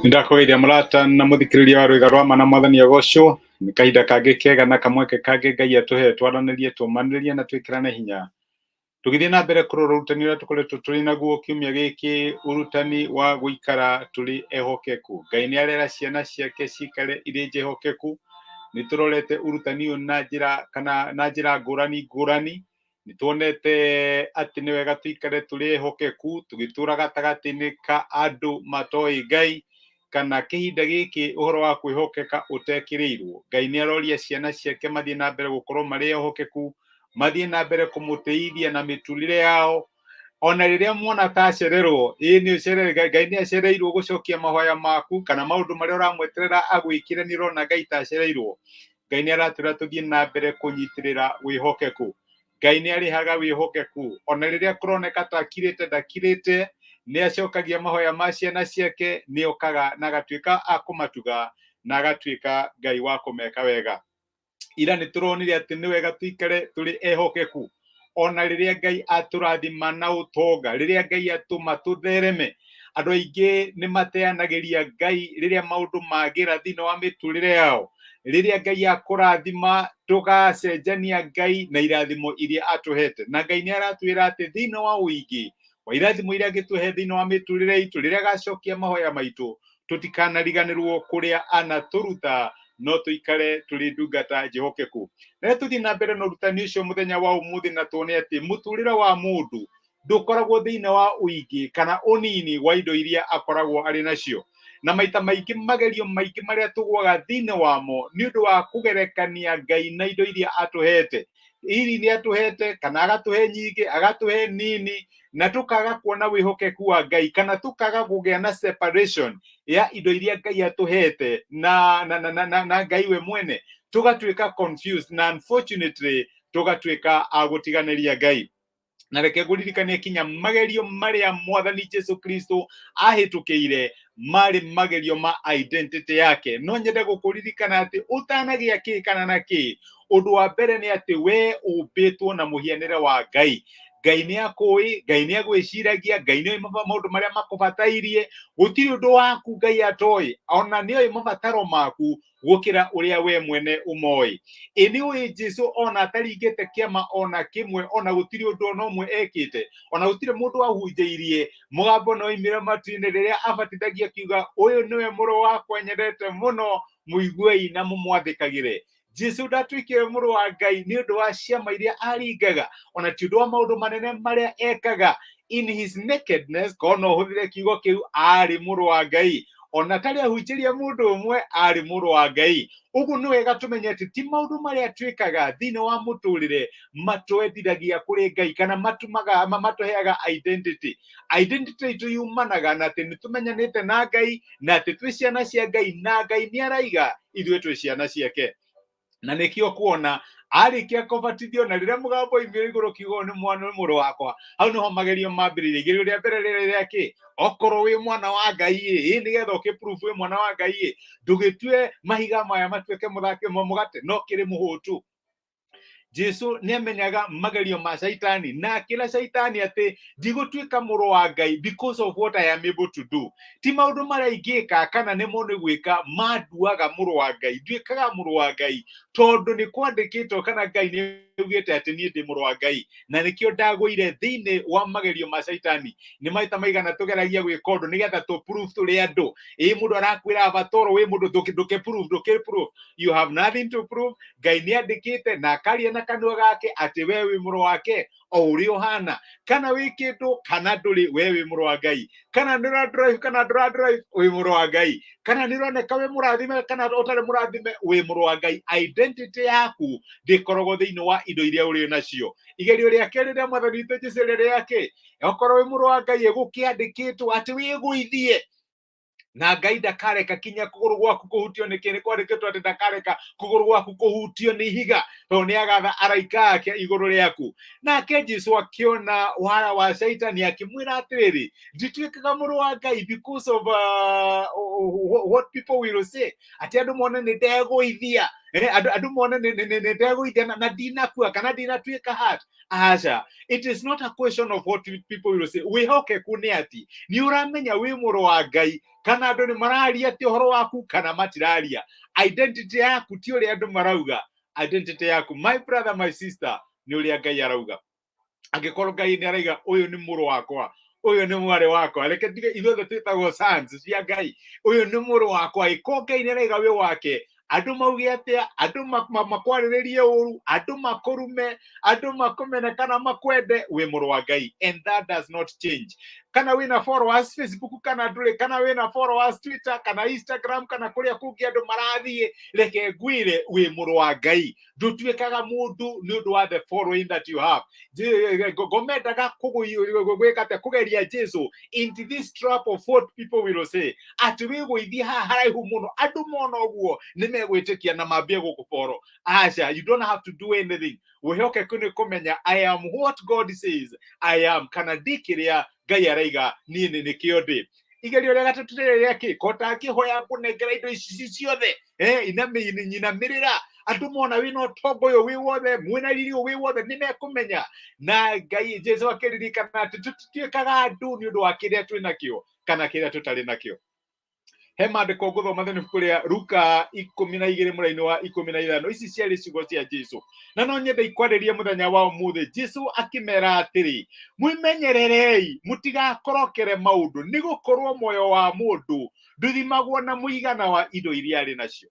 Ndakwĩria mũrata na mũthikĩrĩria wa rwĩga rwa mana mwathani agocwo nĩ kahinda kangĩ kega na kamweke kangĩ Ngai atũhe twaranĩrie tũmanĩrĩrie na twĩkĩrane hinya tũgĩthiĩ na mbere kũrora ũrutani ũrĩa tũkoretwo tũrĩ naguo kiumia gĩkĩ, ũrutani wa gũikara tũrĩ ehokeku. Ngai nĩ arera ciana ciake cikare irĩ njehokeku. Nĩ tũrorete ũrutani ũyũ na njĩra ngũrani. Nĩ tuonete atĩ nĩ wega tũikare tũrĩ ehokeku tũgĩtũra gatagatĩ-inĩ ka andũ matoĩ Ngai, kana kĩhinda gĩkĩ ũhoro wa kwĩhokeka ũtekĩrĩirwo. Ngai nĩ aroria ciana ciake mathiĩ na mbere gũkorwo marĩ ehokeku, mathiĩ na mbere kũmũtĩithia na mĩtũrĩre yao. Ona rĩrĩa mwana atacererwo, Ngai nĩ acereirwo gũcokia mahoya maku, kana maũndũ marĩa ũramweterera agwĩkĩre nĩ ũrona Ngai ta acereirwo. Ngai nĩ aratwĩra tũthiĩ na mbere kũnyitĩrĩra wĩhokeku. Ngai nĩ arĩhaga wĩhokeku. Ona rĩrĩa kũroneka ta akirĩte ndakirĩte, nĩ acokagia mahoya ma ciana ciake, nĩ okaga na agatuĩka a kũmatuga na agatuĩka Ngai wa kũmeka wega. Ira nĩ tũronire atĩ nĩ wega tũikare tũrĩ ehokeku. Ona rĩrĩa Ngai atũrathima na ũtonga, rĩrĩa Ngai atũma tũthereme, andũ aingĩ nĩ mateanagĩria Ngai rĩrĩa maũndũ magĩra thĩinĩ wa mĩtũrĩre yao. Rĩrĩa Ngai akũrathima tũgacenjania Ngai na irathimo iria atũhete. Na Ngai nĩ aratwĩra atĩ thĩinĩ wa ũingĩ wa irathimo iria angĩtũhe thĩinĩ wa mĩtũrĩre itũ, rĩrĩa agacokia mahoya maitũ, tũtikanariganĩrwo kũrĩa anatũruta, no tũikare tũrĩ ndungata njehokeku. Na tũthiĩ na mbere na ũrutani ũcio mũthenya wa ũmũthĩ na tuone atĩ mũtũrĩre wa mũndũ ndũkoragwo thĩinĩ wa ũingĩ kana ũnini wa indo iria akoragwo arĩ nacio. Na maita maingĩ magerio maingĩ marĩa tũgwaga thĩinĩ wamo nĩ ũndũ wa kũgerekania Ngai na indo iria atũhete. Iri nĩ atũhete kana agatũhe nyingĩ, agatũhe nini, na tũkaga kuona wĩhokeku wa Ngai, kana tũkaga kũgĩa na separation ya indo iria Ngai atũhete na Ngai we mwene. Tũgatuĩka confused na unfortunately tũgatuĩka a gũtiganĩria Ngai. Na reke ngũririkanie kinya magerio marĩa mwathani Jesu Kristo ahĩtũkĩire marĩ magerio ma identity yake. No nyende gũkũririkana atĩ ũtanagĩa kĩ kana na kĩ, ũndũ wa mbere nĩ atĩ we ũmbĩtwo na mũhianĩre wa Ngai. Ngai nĩ akũĩ, Ngai nĩ agwĩciragia, Ngai nĩ oĩ maũndũ marĩa makũbatairie. Gũtirĩ ũndũ waku Ngai atoĩ, ona nĩ oĩ mabataro maku gũkĩra ũrĩa we mwene ũmoĩ. Nĩ oĩ Jesu ona ataringĩte kĩama ona kĩmwe, ona gũtirĩ ũndũ ona ũmwe ekĩte, ona gũtirĩ mũndũ wahunjĩirie mũgambo na oimĩre matu-inĩ rĩrĩa abatithagia akiuga, ũyũ nĩwe mũrũ wakwa nyendete mũno, mũiguei na mũmwathĩkagĩre. Jesu ndatuĩkire mũrũ wa Ngai nĩ ũndũ wa ciama iria aringaga, ona ti ũndũ wa maũndũ manene marĩa ekaga. In his nakedness, kana ũhũthĩre kiugo kĩu, arĩ mũrũ wa Ngai. Ona tarĩ ahunjĩria mũndũ ũmwe, arĩ mũrũ wa Ngai. Ũguo nĩ wega tũmenye atĩ ti maũndũ marĩa twĩkaga thĩinĩ wa mũtũrĩre matwendithagia kũrĩ Ngai, kana matũheaga identity. Identity itũ yumanaga na atĩ nĩ tũmenyanĩte na Ngai, na atĩ twĩ ciana cia Ngai, na Ngai nĩ araiga ithuĩ twĩ ciana ciake. Na nĩkĩo kuona arĩkia kũbatithio, na rĩrĩa mũgambo oimire igũrũ kiugo nĩ mũrũ wakwa, hau nĩho magerio mambĩrĩirie. Igerio rĩa mbere rĩrĩa kĩ, okorwo wĩ mwana wa Ngai nĩgetha ũkĩ-prove wĩ mwana wa Ngai, ndũgĩtue mahiga maya matuĩke mũgate, no kĩrĩ mũhũtu. Jesu nĩ amenyaga magerio ma Shaitani, na akĩra Shaitani atĩ ndigũtuĩka mũrũ wa Ngai because of what I am able to do. Ti maũndũ marĩa ingĩka kana nĩmo nĩ gwĩka manduaga mũrũ wa Ngai, nduĩkaga mũrũ wa Ngai tondũ nĩ kwandĩkĩtwo, kana Ngai nĩ augĩte atĩ niĩ ndĩ mũrũ wa Ngai. Na nĩkĩo ndagũire thĩinĩ wa magerio ma Shaitani. Nĩ maita maigana tũgeragia gwĩka ũndũ nĩgetha tũ-prove tũrĩ andũ. Mũndũ arakwĩra abatoro wĩ mũndũ ndũkĩ-prove. You have nothing to prove. Ngai nĩ andĩkĩte na akaria na kanua gake atĩ we wĩ mũrũ wake o ũrĩa ũhana. Kana wĩ kĩndũ kana ndũrĩ, we wĩ mũrũ wa Ngai. Kana nĩ ũra-drive kana ndũra-drive, wĩ mũrũ wa Ngai. Kana nĩ ũroneka wĩ mũrathime kana ũtarĩ mũrathime, wĩ mũrũ wa Ngai. Identity yaku ndĩkoragwo thĩinĩ wa indo iria ũrĩ nacio. Igerio rĩa kerĩ rĩa mwathani witũ Jesũ rĩrĩa kĩ, okorwo wĩ mũrũ wa Ngai gũkĩandĩkĩtwo atĩ wĩgũithie, na Ngai ndakareka kinya kũgũrũ gwaku kũhutio nĩ kĩ, nĩ kwandĩkĩtwo atĩ ndakareka kũgũrũ gwaku kũhutio nĩ ihiga, tondũ nĩ agatha araika ake igũrũ rĩaku. Nake Jesu akĩona wara wa Shaitani akĩmwĩra atĩrĩrĩ, ndituĩkaga mũrũ wa Ngai because of what people will say. Atĩ andũ mone nĩ ndegũithia, Andu mone nĩ ndegũithia na ndinakua kana ndinatuĩka hat. Aca, it is not a question of what people will say. Wĩhokeku nĩ ati nĩ ũramenya wĩ mũrũ wa Ngai, kana andũ nĩ mararia ti ũhoro waku kana matiraria. Identity yaku ti ũrĩa andũ marauga. Identity yaku, my brother, my sister, nĩ ũrĩa Ngai arauga. Angĩkorwo Ngai nĩ arauga ũyũ nĩ mũrũ wakwa, ũyũ nĩ mwarĩ wakwa, reke tuge ithuothe twĩtagwo sons cia Ngai, ũyũ nĩ mũrũ wakwa, angĩkorwo Ngai nĩ arauga wĩ wake, andũ mauge atĩa, andũ makwarĩrĩrie ũru, andũ makũrume, andũ makũmene kana makwende, wĩ mũrũ wa Ngai, and that does not change. Kana wĩna followers Facebook, kana ndũrĩ, kana wĩna followers Twitter kana Instagram, kana kũrĩa kũngĩ andũ marathiĩ, reke ngwĩre wĩ mũrũ wa Ngai. Ndũtuĩkaga mũndũ nĩ ũndũ wa the following that you have. Ngomendaga kũgeria Jesu into this trap of what people will say. Atĩ wĩgũithie haha haraihu mũno, andũ mona ũguo nĩ megwĩtĩkia na mambie gũkũboro. Aca, you don't have to do anything. Wĩhokeku nĩ kũmenya I am what God says I am, kana ndi kĩrĩa Ngai araiga niĩ nĩ kĩo ndĩ. Igerio rĩa gatatũ rĩrĩa kĩ kota kĩhoya kũnengera indo ici ciothe nyinamĩrĩra andũ mona wĩna ũtongo ũyũ wĩ wothe, mwĩna riri ũyũ wĩ wothe, nĩ mekũmenya. Na Ngai Jesu akĩririkana atĩ tũtituĩkaga andũ nĩ ũndũ wa kĩrĩa twĩ nakĩo kana kĩrĩa tũtarĩ nakĩo. He maandĩko ngũthoma thĩinĩ ibuku rĩa Luka 12 mũraini wa 15. Ici ciarĩ ciugo cia Jesu, na no nyende ikwarĩrie mũthenya wa ũmũthĩ. Jesu akĩmera atĩrĩ, mwĩmenyererei mũtigakorokere maũndũ, nĩ gũkorwo muoyo wa mũndũ ndũthimagwo na mũigana wa indo iria arĩ nacio.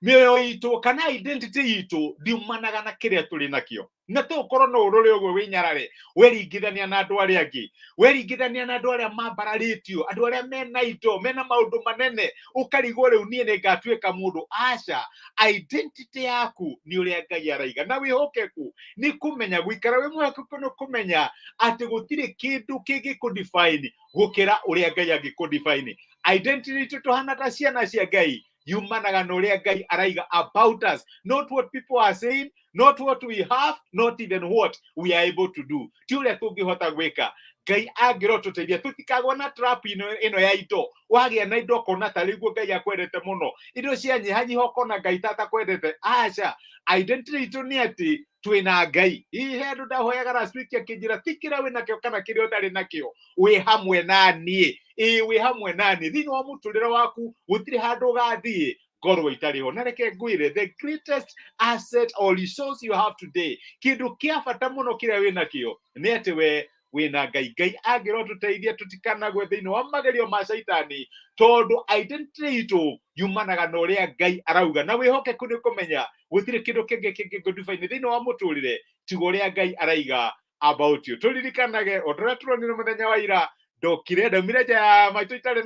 Mĩoyo itũ kana identity itũ ndiumanaga na kĩrĩa tũrĩ nakĩo. Na tũkorwo no ũrũrĩ ũguo wĩnyarare, weringithania na andũ arĩa angĩ, weringithania na andũ arĩa mambararĩtio, andũ arĩa mena indo, mena maũndũ manene, ũkarigwo rĩu niĩ nĩ ngatuĩka mũndũ. Aca, identity yaku nĩ ũrĩa Ngai araiga. Na wĩhokeku nĩ kũmenya, gũikara wĩ mwĩhokeku nĩ kũmenya atĩ gũtirĩ kĩndũ kĩngĩkũdefine gũkĩra ũrĩa Ngai angĩkũdefine. Identity itũ tũhana ta ciana cia Ngai yumanaga na ũrĩa Ngai araiga about us, not what people are saying, not what we have, not even what we are able to do. Ti ũrĩa tũngĩhota gwĩka. Ngai angĩrotũteithia tũtikagwo na trap ĩno ya indo. Wagĩa na indo kona ta rĩguo Ngai akwendete mũno, indo cianyihanyiha ũkona Ngai takwendete. Aca, identity itũ nĩ atĩ twĩna Ngai. He andũ ndahoyaga last week akĩnjĩra ti kĩrĩa wĩ nakĩo kana kĩrĩa ũtarĩ nakĩo, wĩ hamwe na niĩ. Wĩ hamwe na niĩ thĩinĩ wa mũtũrĩre waku, gũtirĩ handũ ũgathiĩ ngorwo itarĩ ho. Na reke ngwĩre, the greatest asset or resource you have today, kĩndũ kĩa bata mũno kĩrĩa wĩ nakĩo nĩ atĩ we wĩna Ngai. Ngai angĩrotũteithia tũtikanagwe thĩinĩ wa magerio ma caitani, tondũ identity itũ yumanaga na ũrĩa Ngai arauga. Na wĩhokeku nĩ kũmenya gũtirĩ kĩndũ kĩngĩ kĩngĩkũdefine thĩinĩ wa mũtũrĩre tiga ũrĩa Ngai araiga about you. Tũririkanage o ũrĩa tũronire mũthenya wa ira, ndaumire nja ya maitũ itarĩ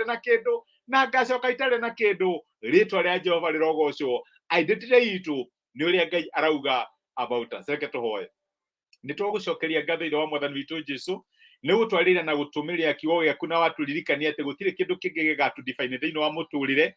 na kĩndũ na ngacoka itarĩ na kĩndũ. Rĩtwa rĩa Jehova rĩrogocwo. Identity itũ nĩ ũrĩa Ngai arauga about us. Reke tũhoye. Nĩ tũgũcokeria ngatho ĩrĩ wa Mwathani witũ Jesu nĩ gũtwarĩra na gũtũmĩrĩra kiugo gĩaku na watũririkania atĩ gũtirĩ kĩndũ kĩngĩ gĩgatũdefine thĩinĩ wa mũtũrĩre.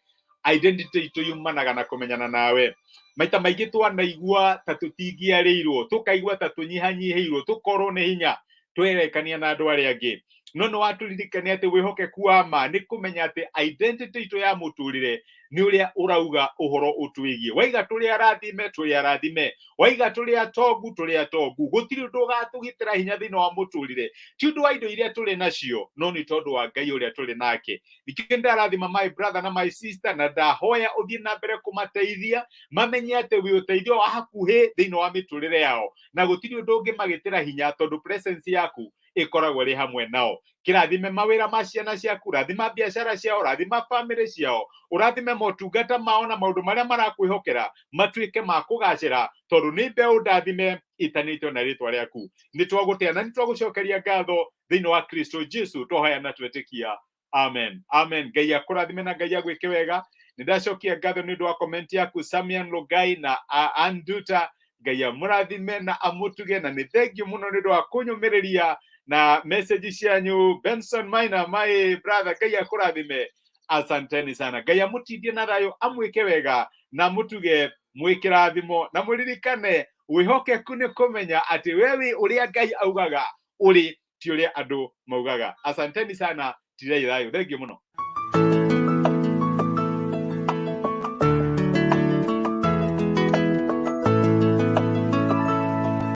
Identity itũ yumanaga na kũmenyana nawe. Maita maingĩ twanaigua ta tũtingĩarĩirwo, tũkaigua ta tũnyihanyihĩirwo, tũkorwo nĩ hinya twerekania na andũ arĩa angĩ. No nĩ watũririkania atĩ wĩhokeku wa ma nĩ kũmenya atĩ identity itũ ya mũtũrĩre nĩ ũrĩa ũrauga ũhoro ũtwĩgie. Waiga tũrĩ arathime, waiga tũrĩ atongu, gũtirĩ ũndũ ũgatũgitĩra hinya thĩinĩ wa mũtũrĩre. Ti ũndũ wa indo iria tũrĩ nacio, no nĩ tondũ wa Ngai ũrĩa tũrĩ nake. Ningĩ ndarathima my brother na my sister, na ndahoya ũthiĩ na mbere kũmateithia mamenye atĩ wĩ ũteithio wa hakuhĩ thĩinĩ wa mĩtũrĩre yao, na gũtirĩ ũndũ ũngĩmagitĩra hinya tondũ presence yaku ĩkoragwo ĩrĩ hamwe nao. Kĩrathime mawĩra ma ciana ciaku, rathima biacara ciao, rathima family ciao, ũrathime motungata mao na maũndũ marĩa marakwĩhokera matuĩke ma kũgacĩra, tondũ nĩ mbeũ ndathime ĩtanĩtwo na rĩtwa rĩaku. Nĩ twagũtĩa na nĩ twagũcokeria ngatho thĩinĩ wa Kristo Jesu, twahoya na twetĩkia. Amen. Amen. Ngai akũrathime na Ngai agwĩke wega. Nĩ ndacokia ngatho nĩ ũndũ wa comment yaku Samian Logai na Anduta. Ngai amũrathime na amũtuge, na nĩ thengiũ mũno nĩ ũndũ wa kũnyũmĩrĩria na message cianyu. Benson Maina, my brother, Ngai akũrathime. Asanteni sana. Ngai amũtindie na thayũ, amwĩke wega na mũtuge mwĩ kĩrathimo, na mũririkane wĩhokeku nĩ kũmenya atĩ wewe ũrĩa Ngai augaga ũrĩ, ti ũrĩa andũ maugaga. Asanteni sana. Tirei thayũ. Thengiũ mũno.